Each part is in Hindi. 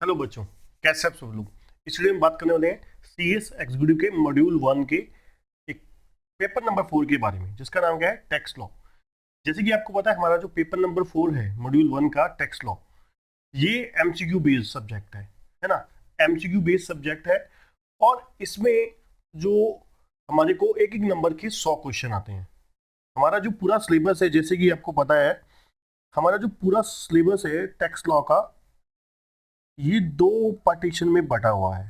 हेलो बच्चों, कैसे आप सब लोग। इस वीडियो में बात करने वाले हैं सीएस एग्जीक्यूटिव के मॉड्यूल 1 के एक पेपर नंबर 4 के बारे में, जिसका नाम क्या है, टैक्स लॉ। जैसे कि आपको पता है, हमारा जो पेपर नंबर 4 है मॉड्यूल 1 का टैक्स लॉ, ये एमसीक्यू बेस्ड सब्जेक्ट है ना। एमसीक्यू बेस्ड सब्जेक्ट है और इसमें जो हमारे को एक एक नंबर के 100 क्वेश्चन आते हैं। हमारा जो पूरा सिलेबस है, जैसे कि आपको पता है, हमारा जो पूरा सिलेबस है टैक्स लॉ का, ये 2 पार्टीशन में बटा हुआ है।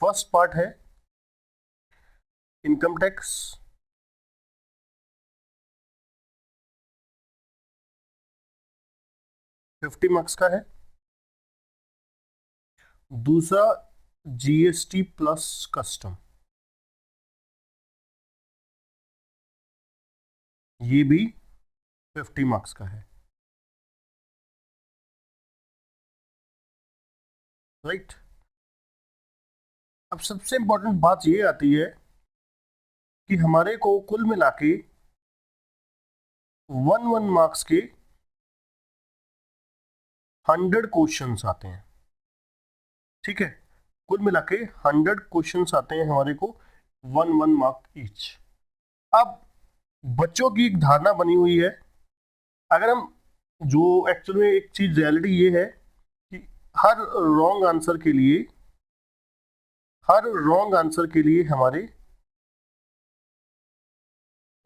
फर्स्ट पार्ट है इनकम टैक्स, $50 का है। दूसरा जीएसटी प्लस कस्टम, ये भी $50 का है, राइट। अब सबसे इंपॉर्टेंट बात ये आती है कि हमारे को कुल मिला के 1 मार्क्स के 100 क्वेश्चंस आते हैं, ठीक है। कुल मिला के 100 क्वेश्चंस आते हैं हमारे को, 1 मार्क ईच। अब बच्चों की एक धारणा बनी हुई है, अगर हम जो एक्चुअल में एक चीज रियलिटी ये है कि हर रॉन्ग आंसर के लिए हमारे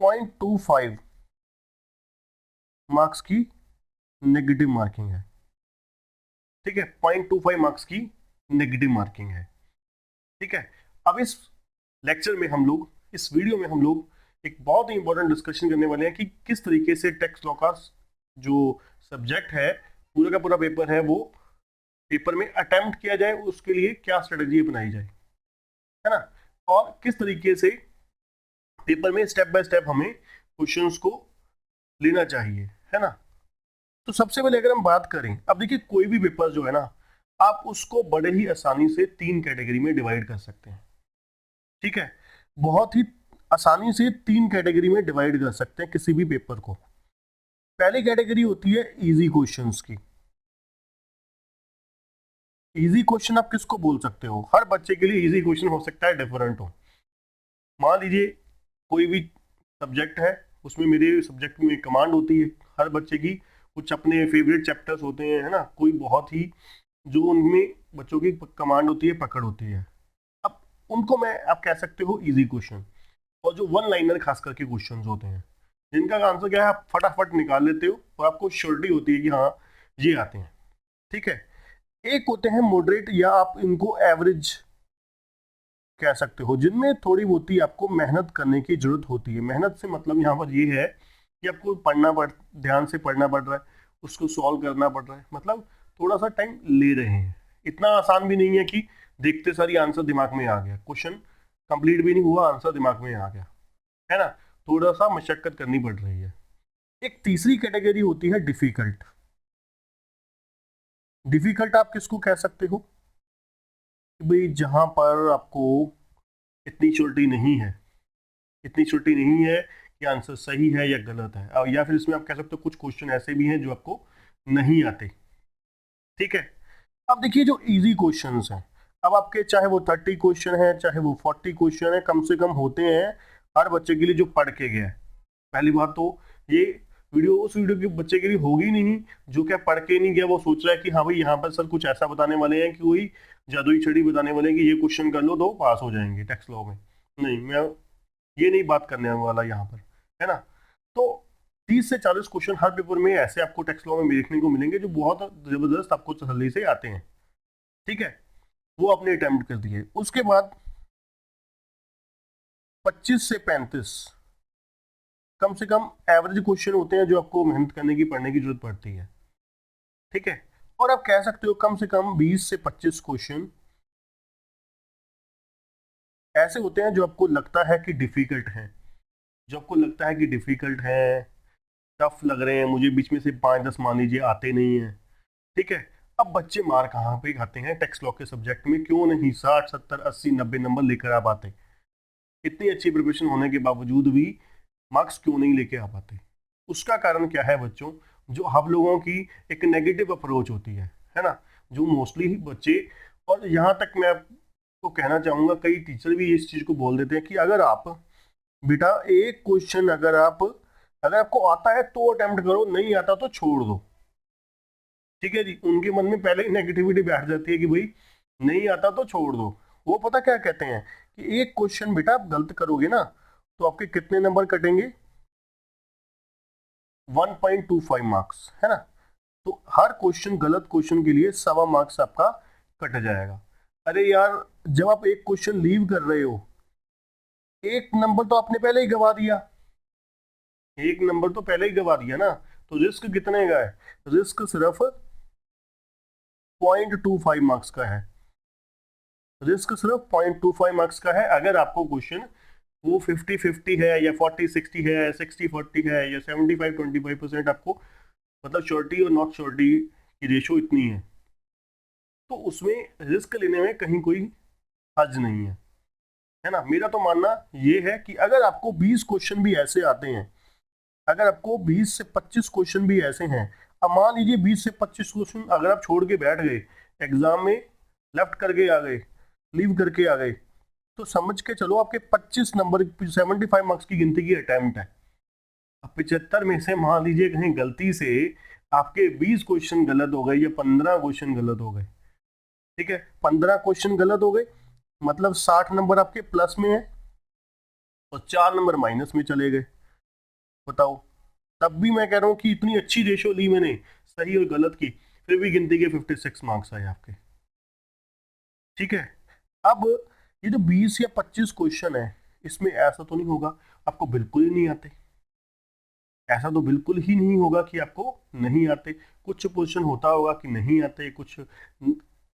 0.25 मार्क्स की नेगेटिव मार्किंग है, ठीक है। 0.25 मार्क्स की नेगेटिव मार्किंग है, ठीक है। अब इस लेक्चर में हम लोग, इस वीडियो में हम लोग एक बहुत ही इंपॉर्टेंट डिस्कशन करने वाले हैं कि किस तरीके से टैक्स लॉ का जो सब्जेक्ट है, पूरा का पूरा पेपर है, वो पेपर में अटेम्प्ट किया जाए, उसके लिए क्या स्ट्रेटेजी अपनाई जाए, है ना। और किस तरीके से पेपर में स्टेप बाय स्टेप हमें क्वेश्चंस को लेना चाहिए, है ना। तो सबसे पहले अगर हम बात करें, अब देखिए कोई भी पेपर जो है ना, आप उसको बड़े ही आसानी से 3 कैटेगरी में डिवाइड कर सकते हैं, ठीक है। बहुत ही आसानी से 3 कैटेगरी में डिवाइड कर सकते हैं किसी भी पेपर को। पहली कैटेगरी होती है इजी क्वेश्चंस की। इजी क्वेश्चन आप किसको बोल सकते हो, हर बच्चे के लिए इजी क्वेश्चन हो सकता है डिफरेंट हो। मान लीजिए कोई भी सब्जेक्ट है, उसमें मेरे सब्जेक्ट में कमांड होती है, हर बच्चे की कुछ अपने फेवरेट चैप्टर्स होते हैं, है ना। कोई बहुत ही जो उनमें बच्चों की कमांड होती है, पकड़ होती है। अब उनको मैं, आप कह सकते हो इजी क्वेश्चन। और जो वन लाइनर खास करके क्वेश्चन होते हैं, जिनका आंसर क्या है, आप फटाफट निकाल लेते हो और आपको श्योरिटी होती है कि हाँ ये आते हैं, ठीक है। एक होते हैं मॉडरेट, या आप इनको एवरेज कह सकते हो, जिनमें थोड़ी बहुत ही आपको मेहनत करने की जरूरत होती है। मेहनत से मतलब यहाँ पर ये है कि आपको ध्यान से पढ़ना पड़ रहा है, उसको सॉल्व करना पड़ रहा है, मतलब थोड़ा सा टाइम ले रहे हैं। इतना आसान भी नहीं है कि देखते सारी आंसर दिमाग में आ गया, क्वेश्चन कंप्लीट भी नहीं हुआ, आंसर दिमाग में आ गया, है ना। थोड़ा सा मशक्कत करनी पड़ रही है। एक तीसरी कैटेगरी होती है डिफिकल्ट। डिफिकल्ट आप किसको कह सकते हो कि भाई जहां पर आपको इतनी श्योरिटी नहीं है, इतनी श्योरिटी नहीं है कि आंसर सही है या गलत है, और या फिर इसमें आप कह सकते हो कुछ क्वेश्चन ऐसे भी हैं जो आपको नहीं आते, ठीक है। अब देखिए जो इजी क्वेश्चंस हैं, अब आपके चाहे वो 30 क्वेश्चन है, चाहे वो 40 क्वेश्चन है, कम से कम होते हैं हर बच्चे के लिए जो पढ़ के गया है। पहली बात तो ये वीडियो उस वीडियो के बच्चे के लिए होगी नहीं जो क्या पढ़ के नहीं गया, वो सोच रहा है कि हाँ भाई यहाँ पर सर कुछ ऐसा बताने वाले हैं कि वही जादुई छड़ी बताने वाले हैं कि ये क्वेश्चन कर लो तो पास हो जाएंगे टैक्स लॉ में। नहीं, मैं ये नहीं बात करने वाला यहाँ पर, है ना। तो 30 से 40 क्वेश्चन हर पेपर में ऐसे आपको टैक्स लॉ में देखने को मिलेंगे जो बहुत जबरदस्त आपको तसल्ली से आते हैं, ठीक है। वो आपने अटेम्प्ट कर दिए। उसके बाद 25 से 35 कम से कम एवरेज क्वेश्चन होते हैं जो आपको मेहनत करने की, पढ़ने की जरूरत पड़ती है, ठीक है। और आप कह सकते हो कम से कम 20 से 25 क्वेश्चन ऐसे होते हैं जो आपको लगता है कि डिफिकल्ट हैं, जो आपको लगता है कि डिफिकल्ट है, टफ लग रहे हैं मुझे, बीच में से 5-10 मान लीजिए आते नहीं है, ठीक है। अब बच्चे मार कहाँ पे खाते हैं टैक्स लॉ के सब्जेक्ट में, क्यों नहीं 60, 70, 80, 90 नंबर लेकर आप आते, इतनी अच्छी प्रिपरेशन होने के बावजूद भी मार्क्स क्यों नहीं लेके आ पाते? उसका कारण क्या है बच्चों? जो हम लोगों की एक नेगेटिव अप्रोच होती है ना, जो मोस्टली बच्चे, और यहाँ तक मैं आपको कहना चाहूँगा कई टीचर भी इस चीज़ को बोल देते हैं कि अगर आप बेटा एक क्वेश्चन अगर आपको आता है तो अटेम्प्ट करो, नहीं आता तो छोड़ दो। ठीक है जी, उनके मन में पहले ही नेगेटिविटी बैठ जाती है कि भाई नहीं आता तो छोड़ दो। वो पता क्या कहते हैं कि एक क्वेश्चन बेटा आप गलत करोगे ना तो आपके कितने नंबर कटेंगे? 1.25 मार्क्स, है ना। तो हर क्वेश्चन, गलत क्वेश्चन के लिए 1.25 मार्क्स आपका कट जाएगा। अरे यार, जब आप एक क्वेश्चन लीव कर रहे हो, एक नंबर तो आपने पहले ही गवा दिया, एक नंबर तो पहले ही गवा दिया ना। तो रिस्क कितने का है? रिस्क सिर्फ 0.25 मार्क्स का है। रिस्क सिर्फ 0.25 मार्क्स का है। अगर आपको क्वेश्चन वो 50-50 है या 40-60 है, 60-40 है या 75-25% आपको मतलब श्योरिटी और नॉट श्योरिटी की रेशो इतनी है, तो उसमें रिस्क लेने में कहीं कोई हर्ज नहीं है ना। मेरा तो मानना ये है कि अगर आपको 20 क्वेश्चन भी ऐसे आते हैं, अगर आपको 20 से 25 क्वेश्चन भी ऐसे हैं, अब मान लीजिए 20 से 25 क्वेश्चन अगर आप छोड़ के बैठ गए, एग्जाम में लेफ्ट करके आ गए, लीव करके आ गए, तो समझ के चलो आपके 25 नंबर 75 मार्क्स की गिनती की अटेम्प्ट है। अब 75 में से मान लीजिए कहीं गलती से आपके 20 क्वेश्चन गलत हो गए या 15 क्वेश्चन गलत हो गए, ठीक है, 15 क्वेश्चन गलत हो गए, मतलब 60 नंबर आपके प्लस में है और 4 नंबर माइनस में चले गए। बताओ, तब भी मैं कह रहा हूं कि इतनी अच्छी रेशो ली मैंने सही और गलत की, फिर भी गिनती के 56 मार्क्स आए आपके। ठीक है, अब ये जो 20 या 25 क्वेश्चन है, इसमें ऐसा तो नहीं होगा आपको बिल्कुल ही नहीं आते, ऐसा तो बिल्कुल ही नहीं होगा कि आपको नहीं आते। कुछ क्वेश्चन होता होगा कि नहीं आते, कुछ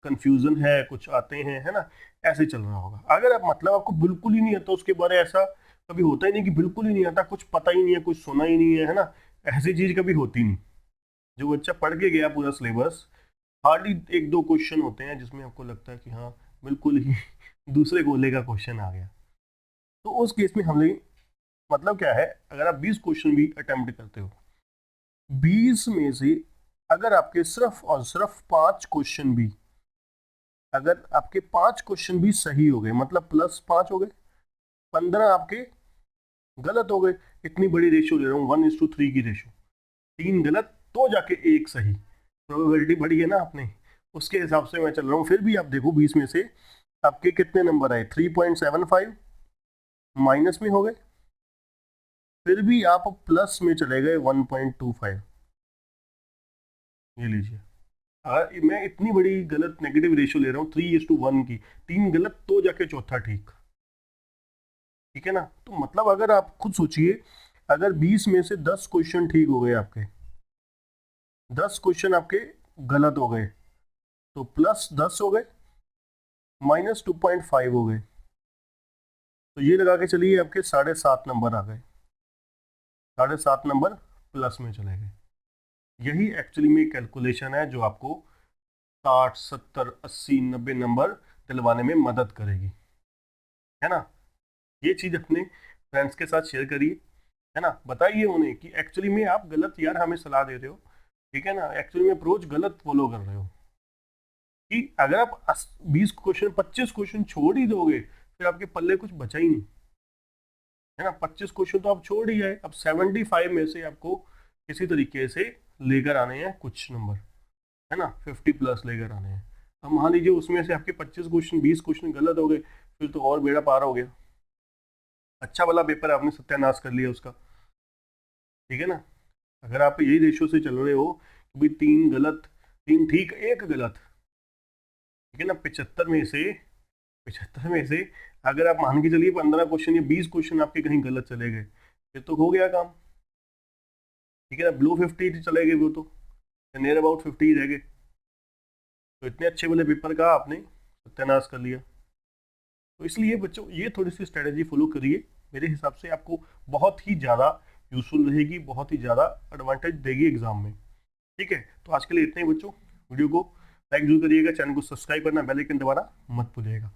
कंफ्यूजन है, कुछ आते हैं, है ना, ऐसे चल रहा होगा। अगर आप मतलब आपको बिल्कुल ही नहीं आता, उसके बारे ऐसा कभी होता ही नहीं कि बिल्कुल ही नहीं आता, कुछ पता ही नहीं है, कुछ सुना ही नहीं है ना, ऐसी चीज कभी होती नहीं। जो बच्चा पढ़ के गया पूरा सिलेबस, हार्डली 1-2 क्वेश्चन होते हैं जिसमें आपको लगता है कि हाँ बिल्कुल ही दूसरे गोले का क्वेश्चन आ गया। तो उस केस में हमने मतलब क्या है, अगर आप 20 क्वेश्चन भी अटेम्प्ट करते हो, 20 में से अगर आपके सिर्फ और सिर्फ 5 क्वेश्चन भी, अगर आपके 5 क्वेश्चन भी सही हो गए, मतलब +5 हो गए, 15 आपके गलत हो गए, इतनी बड़ी रेशो ले रहा हूँ 1:3 की रेशो, 3 गलत तो जाके 1 सही, प्रोबेबिलिटी बढ़ी है ना आपने, उसके हिसाब से मैं चल रहा हूँ। फिर भी आप देखो 20 में से आपके कितने नंबर आए? 3.75 माइनस में हो गए, फिर भी आप प्लस में चले गए 1.25। ये लीजिए, मैं इतनी बड़ी गलत नेगेटिव रेशियो ले रहा हूँ 3:1 की, 3 गलत तो जाके चौथा ठीक। ठीक है ना। तो मतलब अगर आप खुद सोचिए, अगर 20 में से 10 क्वेश्चन ठीक हो गए आपके, 10 क्वेश्चन आपके गलत हो गए, तो +10 हो गए, -2.5 हो गए, तो ये लगा के चलिए आपके 7.5 नंबर आ गए, 7.5 नंबर प्लस में चले गए। यही एक्चुअली में कैलकुलेशन है जो आपको 60, 70, 80, 90 नंबर दिलवाने में मदद करेगी, है ना। ये चीज अपने फ्रेंड्स के साथ शेयर करिए, है ना, बताइए उन्हें कि एक्चुअली में आप गलत यार हमें सलाह दे रहे हो, ठीक है ना, एक्चुअली में अप्रोच गलत फॉलो कर रहे हो, कि अगर आप 20 क्वेश्चन 25 क्वेश्चन छोड़ ही दोगे फिर आपके पल्ले कुछ बचा ही नहीं, है ना। 25 क्वेश्चन तो आप छोड़ ही आए, अब 75 में से आपको किसी तरीके से लेकर आने हैं कुछ नंबर, है ना, 50+ लेकर आने हैं। अब मान लीजिए उसमें से आपके 25 क्वेश्चन 20 क्वेश्चन गलत हो गए, फिर तो और बेड़ा पार हो गया, अच्छा वाला पेपर आपने सत्यानाश कर लिया उसका। ठीक है ना। अगर आप यही रेशियो से चल रहे हो कि भाई 3 गलत 3 ठीक 1 गलत, ठीक है ना, 75 में से अगर आप मान के चलिए 15 क्वेश्चन या 20 क्वेश्चन आपके कहीं गलत चले गए, फिर तो हो गया काम। ठीक है ना, बिलो 50 चले गए वो तो, नियर अबाउट 50 रह गए, तो इतने अच्छे वाले पेपर का आपने सत्यानाश कर लिया। तो इसलिए बच्चों ये थोड़ी सी स्ट्रेटेजी फॉलो करिए, मेरे हिसाब से आपको बहुत ही ज़्यादा यूजफुल रहेगी, बहुत ही ज़्यादा एडवांटेज देगी एग्जाम में। ठीक है, तो आज के लिए इतना ही बच्चों, वीडियो को लाइक जरूर करिएगा, चैनल को सब्सक्राइब करना, बेल आइकन दबाना मत भूलिएगा।